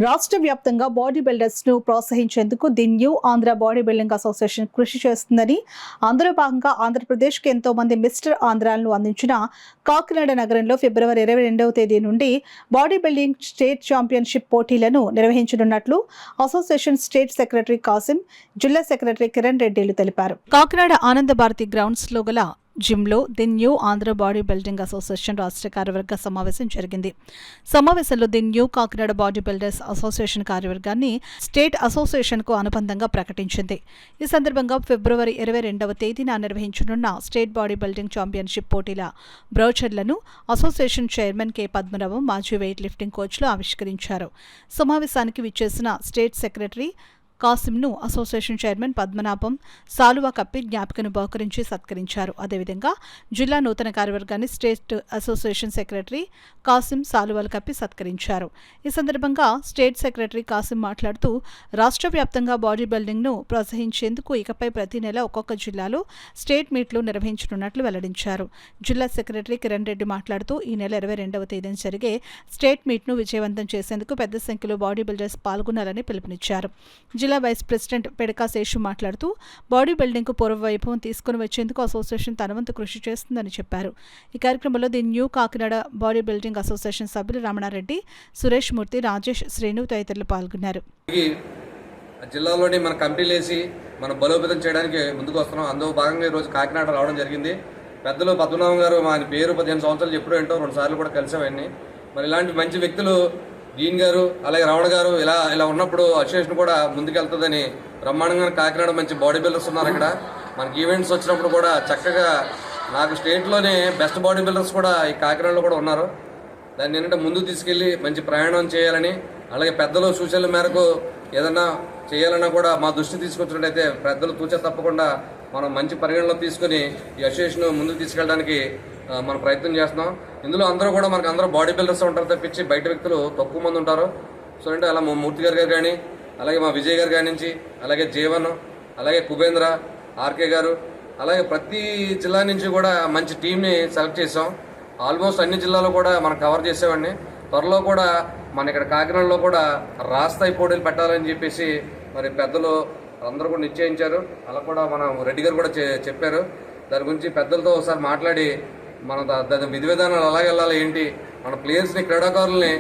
రాష్ట్ర వ్యాప్తంగా body builders ను ప్రోత్సహించేందుకు the new Andhra body building association కృషి చేస్తుందని, అందులో భాగంగా ఆంధ్రప్రదేశ్ కి ఎంతో మంది మిస్టర్ ఆంధ్రాలను అందించిన కాకినాడ నగరంలో ఫిబ్రవరి 22వ తేదీ నుండి బాడీ బిల్డింగ్ స్టేట్ ఛాంపియన్షిప్ పోటీలను నిర్వహించనున్నట్లు అసోసియేషన్ స్టేట్ సెక్రటరీ కాసిం, జిల్లా సెక్రటరీ కిరణ్ రెడ్డిలు తెలిపారు. కాకినాడ ఆనంద భారతి గ్రౌండ్స్ లో గల జిమ్లో the new Andhra body building association రాష్ట్ర కార్యవర్గ సమావేశం జరిగింది. సమావేశంలో the new Kakinada body builders association కార్యవర్గాన్ని స్టేట్ అసోసియేషన్కు అనుబంధంగా ప్రకటించింది. ఈ సందర్భంగా ఫిబ్రవరి 22వ తేదీన నిర్వహించనున్న స్టేట్ బాడీ బిల్డింగ్ ఛాంపియన్షిప్ పోటీల బ్రౌచర్లను అసోసియేషన్ చైర్మన్ కె పద్మనాభం, మాజీ వెయిట్ లిఫ్టింగ్ కోచ్లు ఆవిష్కరించారు. సమావేశానికి విచ్చేసిన స్టేట్ సెక్రటరీ కాసిమ్ను అసోసియేషన్ చైర్మన్ పద్మనాభం సాలువా కప్పి జ్ఞాపికను బహుకరించి సత్కరించారు. అదేవిధంగా జిల్లా నూతన కార్యవర్గాన్ని స్టేట్ అసోసియేషన్ సెక్రటరీ కాసిం సాలువాలు కప్పి సత్కరించారు. ఈ సందర్భంగా స్టేట్ సెక్రటరీ కాసిం మాట్లాడుతూ, రాష్ట్ర వ్యాప్తంగా బాడీ బిల్డింగ్ను ప్రోత్సహించేందుకు ఇకపై ప్రతి నెల ఒక్కొక్క జిల్లాలో స్టేట్ మీట్లు నిర్వహించనున్నట్లు వెల్లడించారు. జిల్లా సెక్రటరీ కిరణ్ రెడ్డి మాట్లాడుతూ, ఈ నెల 22వ తేదీన జరిగే స్టేట్ మీట్ను విజయవంతం చేసేందుకు పెద్ద సంఖ్యలో బాడీ బిల్డర్స్ పాల్గొనాలని పిలుపునిచ్చారు. జిల్లా వైస్ ప్రెసిడెంట్ పెడకా శేషు మాట్లాడుతూ, బాడీ బిల్డింగ్కు పూర్వ వైభవం తీసుకుని వచ్చేందుకు అసోసియేషన్ తన వంతు కృషి చేస్తుందని చెప్పారు. ఈ కార్యక్రమంలో the new Kakinada body building association సభ్యులు రమణారెడ్డి, సురేష్ మూర్తి, రాజేష్, శ్రీను తదితరులు పాల్గొన్నారు. జిల్లాలోని మన కమిటీలు వేసి మనం బలోపేతం చేయడానికి ముందుకు వస్తున్నాం. అందులో భాగంగా ఈరోజు కాకినాడ రావడం జరిగింది. పెద్దలు పద్మనాభం గారు ఆయన పేరు 15 సంవత్సరాలు ఎప్పుడో ఏంటో 2 సార్లు కూడా కలిసామని. మరి ఇలాంటి మంచి వ్యక్తులు డీన్ గారు, అలాగే రావణ గారు ఇలా ఉన్నప్పుడు అసోసియేషన్ కూడా ముందుకెళ్తుందని బ్రహ్మాండంగా కాకినాడ మంచి బాడీ బిల్డర్స్ ఉన్నారు. ఇక్కడ మనకి ఈవెంట్స్ వచ్చినప్పుడు కూడా చక్కగా నాకు స్టేట్లోనే బెస్ట్ బాడీ బిల్డర్స్ కూడా ఈ కాకినాడలో కూడా ఉన్నారు. దాన్ని ఏంటంటే ముందుకు తీసుకెళ్ళి మంచి ప్రయాణం చేయాలని, అలాగే పెద్దలు సూచనల మేరకు ఏదన్నా చేయాలన్నా కూడా మా దృష్టి తీసుకొచ్చినట్టయితే పెద్దలు తూచే తప్పకుండా మనం మంచి పరిగణలో తీసుకుని ఈ అసోసియేషన్ ముందుకు తీసుకెళ్ళడానికి మనం ప్రయత్నం చేస్తున్నాం. ఇందులో అందరూ కూడా మనకు అందరూ బాడీ బిల్డర్స్ ఉంటారు తప్పించి బయట వ్యక్తులు తక్కువ మంది ఉంటారు. సో అంటే అలా మా మూర్తి గారు కానీ, అలాగే మా విజయ్ గారు కాడి నుంచి, అలాగే జీవన్, అలాగే కుబేంద్ర, ఆర్కే గారు, అలాగే ప్రతి జిల్లా నుంచి కూడా మంచి టీంని సెలెక్ట్ చేసాం. ఆల్మోస్ట్ అన్ని జిల్లాలో కూడా మనం కవర్ చేసేవాడిని. త్వరలో కూడా మన ఇక్కడ కాకినాడలో కూడా రాస్తాయి పోటీలు పెట్టాలని చెప్పేసి మరి పెద్దలు అందరూ కూడా నిశ్చయించారు. అలా కూడా మన రెడ్డి గారు కూడా చెప్పారు. దాని గురించి పెద్దలతో ఒకసారి మాట్లాడి మన దాని విధి విధానాలు ఎలా వెళ్ళాలి, ఏంటి, మన ప్లేయర్స్ని, క్రీడాకారుల్ని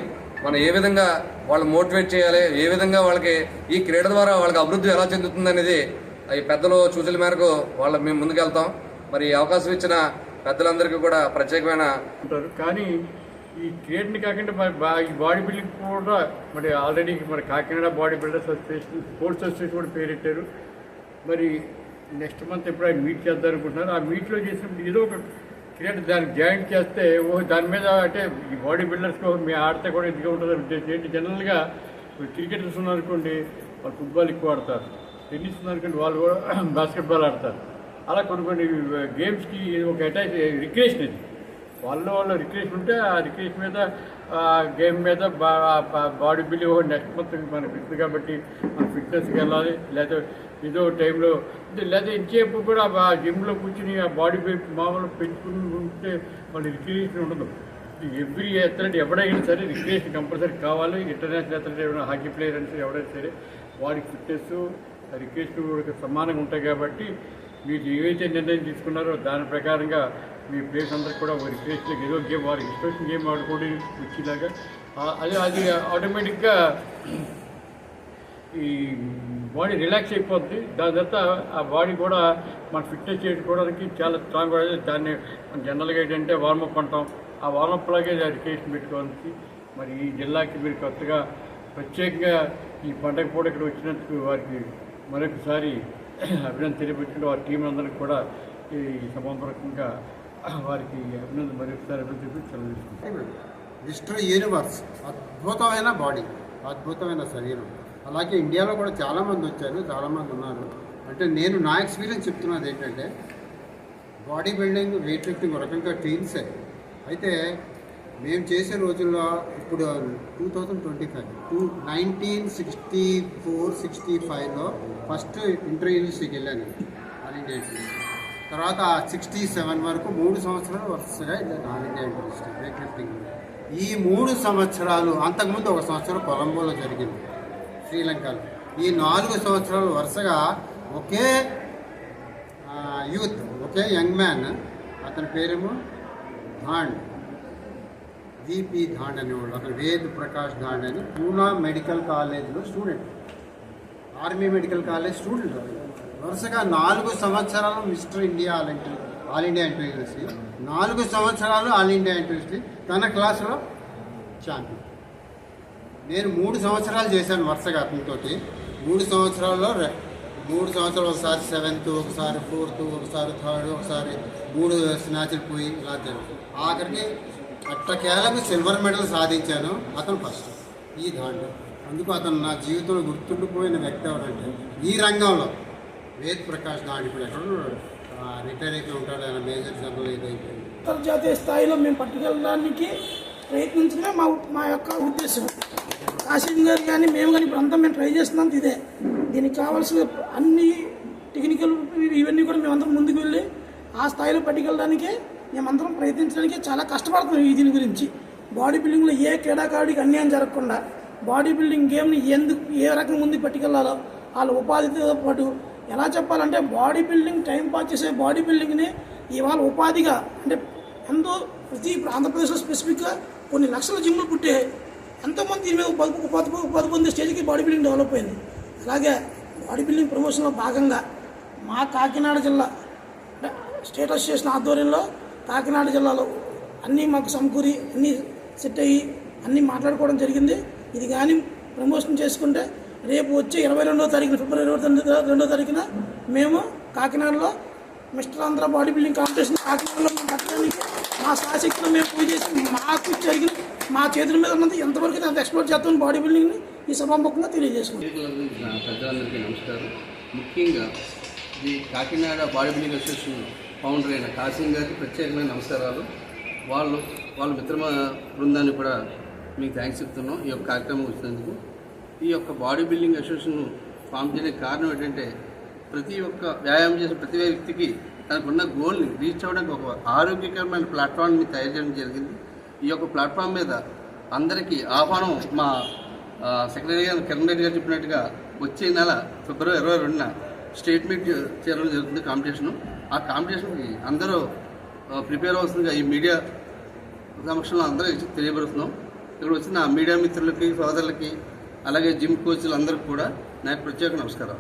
మనం ఏ విధంగా వాళ్ళు మోటివేట్ చేయాలి, ఏ విధంగా వాళ్ళకి ఈ క్రీడ ద్వారా వాళ్ళకి అభివృద్ధి ఎలా చెందుతుంది అనేది ఈ పెద్దలు సూచనల మేరకు మేము ముందుకెళ్తాం. మరి అవకాశం ఇచ్చిన పెద్దలందరికీ కూడా ప్రత్యేకమైన ఉంటారు. కానీ ఈ క్రీడని కాకుండా ఈ బాడీ బిల్డింగ్ కూడా మరి ఆల్రెడీ మరి Kakinada body builders association, sports association కూడా పేరెట్టారు. మరి నెక్స్ట్ మంత్ ఎప్పుడు ఆయన మీట్ చేద్దాం అనుకుంటున్నారు. ఆ మీట్లో చేసినప్పుడు ఏదో ఒక క్రికెట్ దానికి జాయింట్ చేస్తే దాని మీద అంటే ఈ బాడీ బిల్డర్స్కి మీ ఆడితే కూడా ఇదిగా ఉంటుంది ఉద్దేశం ఏంటి. జనరల్గా క్రికెటర్స్ ఉన్నారనుకోండి, వాళ్ళు ఫుట్బాల్ ఎక్కువ ఆడతారు, టెన్నిస్ ఉన్నారనుకోండి వాళ్ళు కూడా బాస్కెట్బాల్ ఆడతారు. అలా కొన్ని గేమ్స్కి ఒక అటాచ్ రిక్రియేషన్ ఇది. వాళ్ళ రిక్రియేషన్ ఉంటే ఆ రిక్రియేషన్ మీద గేమ్ మీద బాడీ బిల్డింగ్ నెక్స్ట్ మంత్ మనకు ఫిట్ కాబట్టి మన ఫిట్నెస్కి వెళ్ళాలి. లేకపోతే ఏదో టైంలో లేదా ఇంచేపు కూడా ఆ జిమ్లో కూర్చుని ఆ బాడీ మామూలు పెంచుకుని ఉంటే మన రిక్రియేషన్ ఉండదు. ఎవ్రీ అథ్లెట్ ఎవడైనా సరే రిక్రియేషన్ కంపల్సరీ కావాలి. ఇంటర్నేషనల్ అథ్లెట్ ఏమైనా హాకీ ప్లేయర్ అంటే ఎవరైనా సరే వాడికి ఫిట్నెస్ రిక్రియేషన్ సమానంగా ఉంటాయి. కాబట్టి మీరు ఏవైతే నిర్ణయం తీసుకున్నారో దాని ప్రకారంగా మీ ప్లేయర్స్ అందరికి కూడా ఒక రిక్రియేషన్ ఏదో గేమ్ వారికి ఇష్టం గేమ్ ఆడుకోవడం వచ్చేలాగా అది ఆటోమేటిక్గా ఈ బాడీ రిలాక్స్ అయిపోద్ది. దాని తర్వాత ఆ బాడీ కూడా మన ఫిట్నెస్ చేసుకోవడానికి చాలా స్ట్రాంగ్ కూడా. దాన్ని జనరల్గా ఏంటంటే వార్మప్ అంటాం. ఆ వార్మప్ లాగే రిక్రియేషన్ పెట్టుకోవడానికి మరి ఈ జిల్లాకి మీరు కొత్తగా ప్రత్యేకంగా ఈ పండగ పూట ఇక్కడ వచ్చినందుకు వారికి మరొకసారి అభినందన తెలియపెట్టుకుంటూ వారి టీం అందరికి కూడా ఈ సమాపూర్వకంగా వారికి అభినందన మరొకసారి అభినందన తెలియజేసుకుంటాం. మిస్టర్ యూనివర్స్, అద్భుతమైన బాడీ, అద్భుతమైన శరీరం. అలాగే ఇండియాలో కూడా చాలామంది వచ్చారు, చాలామంది ఉన్నారు. అంటే నేను నా ఎక్స్పీరియన్స్ చెప్తున్నది ఏంటంటే బాడీ బిల్డింగ్, వెయిట్ లిఫ్టింగ్ ఒక రకంగా టీమ్సే. అయితే మేము చేసే రోజుల్లో ఇప్పుడు 2025 1964-65లో ఫస్ట్ ఇంటర్ యూనివర్సిటీకి వెళ్ళాను ఆల్ ఇండియా యూనివర్సిటీ. తర్వాత 67 వరకు 3 సంవత్సరాలు వరుసగా all India university weight lifting. ఈ 3 సంవత్సరాలు, అంతకుముందు 1 సంవత్సరం కొలంబోలో జరిగింది శ్రీలంకలో. ఈ 4 సంవత్సరాలు వరుసగా ఒకే యూత్, ఒకే యంగ్ మ్యాన్, అతని పేరేమో ధాండ్, విపి ధాండ్ అనేవాళ్ళు. అతను వేద్ ప్రకాష్ ధాండ్ అని పూనా మెడికల్ కాలేజ్లో student, army medical college student. వరుసగా 4 సంవత్సరాలు మిస్టర్ ఇండియా ఆల్ ఇండియా ఇంటర్వ్యూసి, 4 సంవత్సరాలు ఆల్ ఇండియా ఇంటర్వ్యూసి, తన క్లాసులో ఛాంపియన్. నేను 3 సంవత్సరాలు చేశాను వరుసగా అతనితోటి. 3 సంవత్సరాల్లో 3 సంవత్సరాలు ఒకసారి 7th, ఒకసారి 4th, ఒకసారి 3rd, ఒకసారి 3 స్నాచ్లు పోయి ఇలా జరిగింది. ఆఖరికి అట్టకేలకు సిల్వర్ మెడల్ సాధించాను. అతను ఫస్ట్, ఈ దాంట్లో. అందుకు అతను నా జీవితంలో గుర్తుండిపోయిన వ్యక్తి ఎవరంటే ఈ రంగంలో వేద్ ప్రకాష్ ధాండ్. ఇప్పుడు ఎక్కడో రిటైర్ అయిపోయి ఉంటాడు, ఆయన మేజర్ జనరల్ ఏదైపోయింది. అంతర్జాతీయ స్థాయిలో మేము పట్టుకెళ్ళడానికి ప్రయత్నించడమే మా యొక్క ఉద్దేశం. కాశీం గారు కానీ మేము కానీ ఇప్పుడు అంతా మేము ట్రై చేస్తున్నంత ఇదే. దీనికి కావాల్సిన అన్ని టెక్నికల్ ఇవన్నీ కూడా మేమందరం ముందుకు వెళ్ళి ఆ స్థాయిలో పట్టుకెళ్ళడానికి మేమందరం ప్రయత్నించడానికి చాలా కష్టపడుతున్నాం. ఈ దీని గురించి బాడీ బిల్డింగ్లో ఏ క్రీడాకారుడికి అన్యాయం జరగకుండా బాడీ బిల్డింగ్ గేమ్ని ఏ రకంగా ముందుకు పట్టుకెళ్లాలో వాళ్ళ ఉపాధితో పాటు ఎలా చెప్పాలంటే బాడీ బిల్డింగ్ టైం పాస్ చేసే బాడీ బిల్డింగ్ని ఇవాళ ఉపాధిగా అంటే ఎంతో ప్రతి ఆంధ్రప్రదేశ్లో స్పెసిఫిక్గా కొన్ని లక్షల జిమ్లు పుట్టే ఎంతోమంది దీని మీద ఉపాధి పొందే స్టేజ్కి బాడీ బిల్డింగ్ డెవలప్ అయింది. అలాగే బాడీ బిల్డింగ్ ప్రమోషన్లో భాగంగా మా కాకినాడ జిల్లా స్టేట్ అసోసియేషన్ ఆధ్వర్యంలో కాకినాడ జిల్లాలో అన్నీ మాకు సమకూరి అన్నీ సెట్ అయ్యి అన్నీ మాట్లాడుకోవడం జరిగింది. ఇది కానీ ప్రమోషన్ చేసుకుంటే రేపు వచ్చే 22వ తారీఖున ఫిబ్రవరి 22వ తారీఖున మేము కాకినాడలో mister Andhra body building competition కాకినాడలో మేము పట్టడానికి మా శాశక్తిలో మేము పూజ చేసి మాకు జరిగిన మా చేతుల మీద ఉన్నది ఎంతవరకు అంత ఎక్స్ప్లోర్ చేస్తాం బాడీ బిల్డింగ్ని ఈ సభాముఖంగా తెలియజేసుకుంటాం. పెద్దలందరికీ నమస్కారం. ముఖ్యంగా ఈ Kakinada body building association founder అయిన కాశీం గారికి ప్రత్యేకమైన నమస్కారాలు. వాళ్ళ మిత్ర బృందాన్ని కూడా మీకు థ్యాంక్స్ చెప్తున్నాం ఈ యొక్క కార్యక్రమం వచ్చినందుకు. ఈ యొక్క బాడీ బిల్డింగ్ అసోసియేషన్ ఫామ్ చేయడానికి కారణం ఏంటంటే ప్రతి ఒక్క వ్యాయామం చేసే ప్రతి వ్యక్తికి తనకున్న గోల్ని రీచ్ అవ్వడానికి ఒక ఆరోగ్యకరమైన ప్లాట్ఫామ్ని తయారు చేయడం జరిగింది. ఈ యొక్క ప్లాట్ఫామ్ మీద అందరికీ ఆహ్వానం మా సెక్రటరీ గారు కిరణ్ రెడ్డి గారు చెప్పినట్టుగా వచ్చే నెల ఫిబ్రవరి 22న స్టేట్ మీట్ చేయడం జరుగుతుంది కాంపిటీషను. ఆ కాంపిటీషన్కి అందరూ ప్రిపేర్ అవుతుందిగా ఈ మీడియా సమక్షంలో అందరూ తెలియపరుస్తున్నాం. ఇక్కడ వచ్చిన మీడియా మిత్రులకి, సోదరులకి, అలాగే జిమ్ కోచ్లు అందరికీ కూడా నాకు ప్రత్యేక నమస్కారం.